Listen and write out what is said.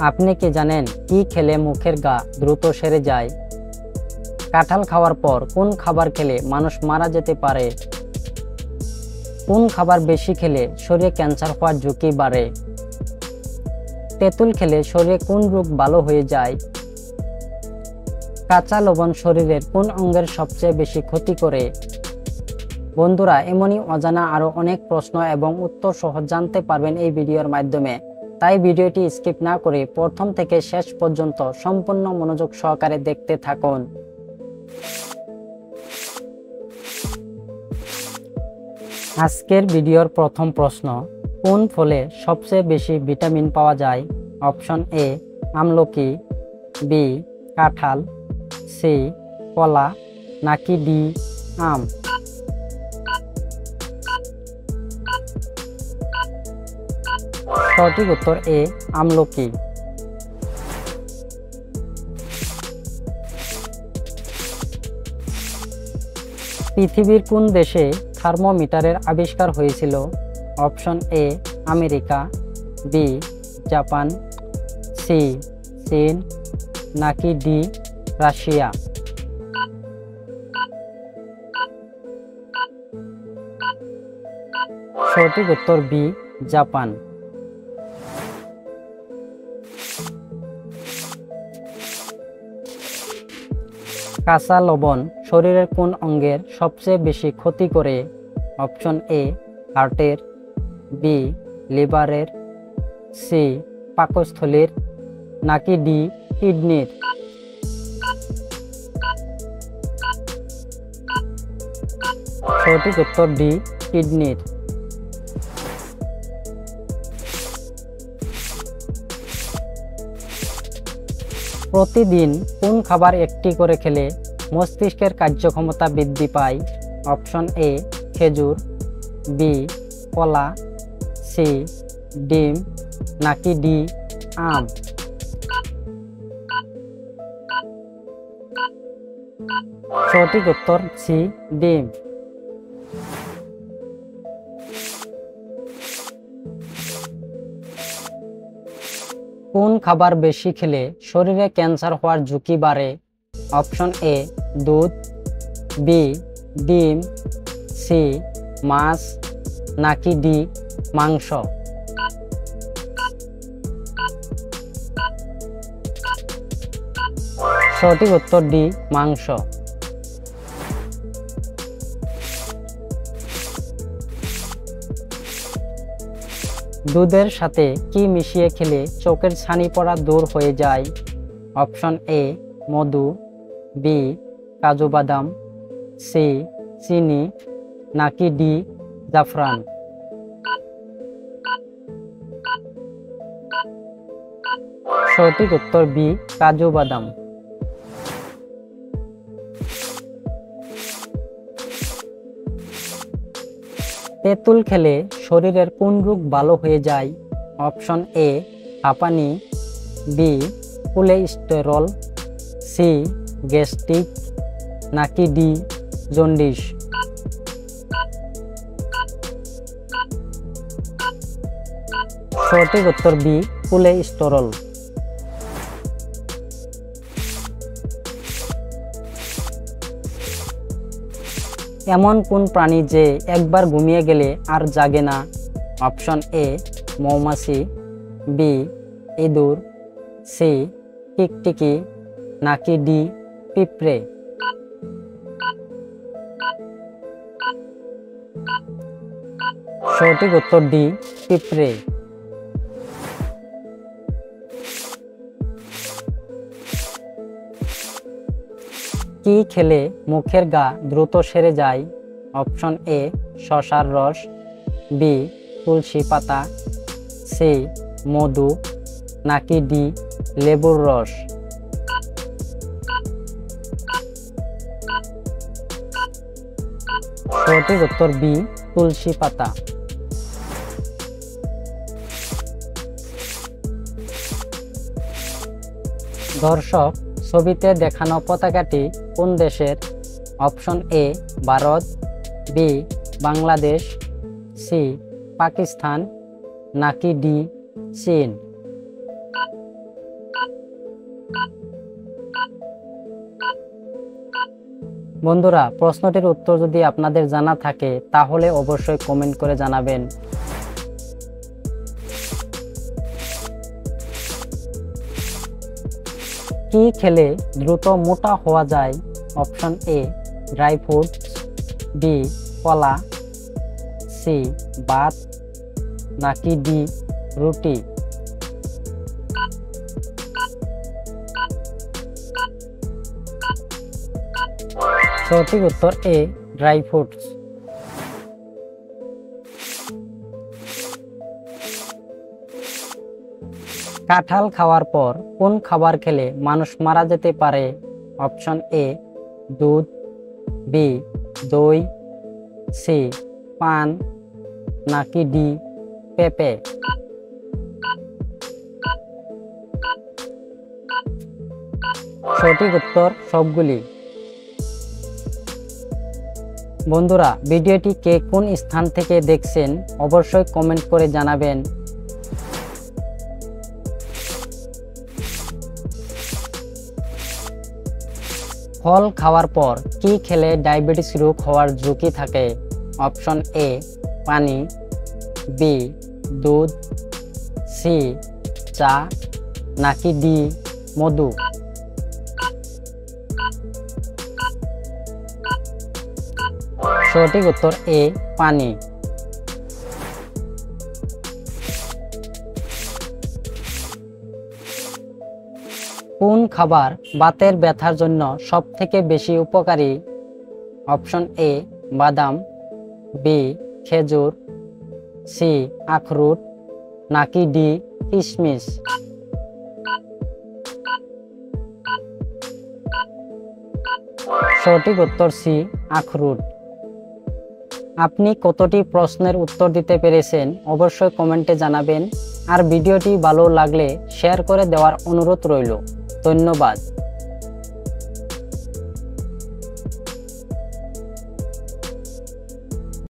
আপনি কি জানেন কি খেলে মুখের ঘা দ্রুত সেরে যায়? কাঁঠাল খাওয়ার পর কোন খাবার খেলে মানুষ মারা যেতে পারে? কোন খাবার বেশি খেলে শরীরে ক্যান্সার হওয়ার ঝুঁকি বাড়ে? তেঁতুল খেলে শরীরে কোন রোগ ভালো হয়ে যায়? কাঁচা লবণ শরীরের কোন অঙ্গের সবচেয়ে বেশি ক্ষতি করে? বন্ধুরা, এমনই অজানা আরো অনেক প্রশ্ন এবং উত্তর সহজ জানতে পারবেন এই ভিডিওর মাধ্যমে। তাই ভিডিওটি স্কিপ না করে প্রথম থেকে শেষ পর্যন্ত সম্পূর্ণ মনোযোগ সহকারে দেখতে থাকুন। আজকের ভিডিওর প্রথম প্রশ্ন, কোন ফলে সবচেয়ে বেশি ভিটামিন পাওয়া যায়? অপশন এ আমলকি, বি কাঁঠাল, সি কলা, নাকি ডি আম? সঠিক উত্তর এ আমলকি। পৃথিবীর কোন দেশে থার্মোমিটারের আবিষ্কার হয়েছিল? Option A America, B Japan, C চীন, নাকি ডি রাশিয়া? সঠিক উত্তর বি জাপান। কাঁচা লবণ শরীরের কোন অঙ্গের সবচেয়ে বেশি ক্ষতি করে? অপশন এ হার্টের, বি লিভারের, সি পাকস্থলীর, নাকি ডি কিডনির? সঠিক উত্তর ডি কিডনির। প্রতিদিন কোন খাবার একটি করে খেলে মস্তিষ্কের কার্যক্ষমতা বৃদ্ধি পায়? অপশন এ খেজুর, বি কলা, সি ডিম, নাকি ডি আম? সঠিক উত্তর সি ডিম। কোন খাবার বেশি খেলে শরীরে ক্যান্সার হওয়ার ঝুঁকি বাড়ে? অপশন এ দুধ, বি ডিম, সি মাছ, নাকি ডি মাংস? সঠিক উত্তর ডি মাংস। দুধের সাথে কি মিশিয়ে খেলে চোখের ছানি পড়া দূর হয়ে যায়? অপশন এ মধু, বি কাজু বাদাম, সি চিনি, নাকি ডি জাফরান? সঠিক উত্তর বি কাজু বাদাম। তেঁতুল খেলে শরীরের কোন রোগ ভালো হয়ে যায়? অপশন এ হাঁপানি, বি কোলেস্টেরল, সি গ্যাস্ট্রিক, নাকি ডি জন্ডিস? সঠিক উত্তর বি কোলেস্টেরল। এমন কোন প্রাণী যে একবার ঘুমিয়ে গেলে আর জাগে না? অপশন এ মৌমাছি, বি ইঁদুর, সি টিকটিকি, নাকি ডি পিঁপড়ে? সঠিক উত্তর ডি পিঁপড়ে। কি খেলে মুখের ঘা দ্রুত সেরে যায়? অপশন এ শসার রস, বি তুলসী পাতা, সি মধু, নাকি ডি লেবুর রস? সঠিক উত্তর বি তুলসী পাতা। দর্শক, ছবিতে দেখানো পতাকাটি কোন দেশের? Option A Bharat, B Bangladesh, C Pakistan, নাকি ডি চীন? বন্ধুরা, প্রশ্নটির উত্তর যদি আপনাদের জানা থাকে তাহলে অবশ্যই কমেন্ট করে জানাবেন। কি খেলে দ্রুত মোটা হওয়া যায়? Option A dry fruits, B কলা, সি ভাত, নাকি ডি রুটি? সঠিক উত্তর এ ড্রাই ফ্রুটস। কাঁঠাল খাওয়ার পর কোন খাবার খেলে মানুষ মারা যেতে পারে? অপশন এ দুধ, বি দই, সি পান, নাকি ডি পেঁপে? সঠিক উত্তর সবগুলি। বন্ধুরা, ভিডিওটি কে কোন স্থান থেকে দেখছেন অবশ্যই কমেন্ট করে জানাবেন। ফল খাওয়ার পর কি খেলে ডায়াবেটিস রোগ হওয়ার ঝুঁকি থাকে? অপশন এ পানি, বি দুধ, সি চা, নাকি ডি মধু? সঠিক উত্তর এ পানি। কোন খাবার বাতের ব্যথার জন্য সবথেকে বেশি উপকারী? অপশন এ বাদাম, বি খেজুর, সি আখরোট, নাকি ডি কিশমিশ? সঠিক উত্তর সি আখরোট। আপনি কতটি প্রশ্নের উত্তর দিতে পেরেছেন অবশ্যই কমেন্টে জানাবেন। আর ভিডিওটি ভালো লাগলে শেয়ার করে দেওয়ার অনুরোধ রইল। ধন্যবাদ।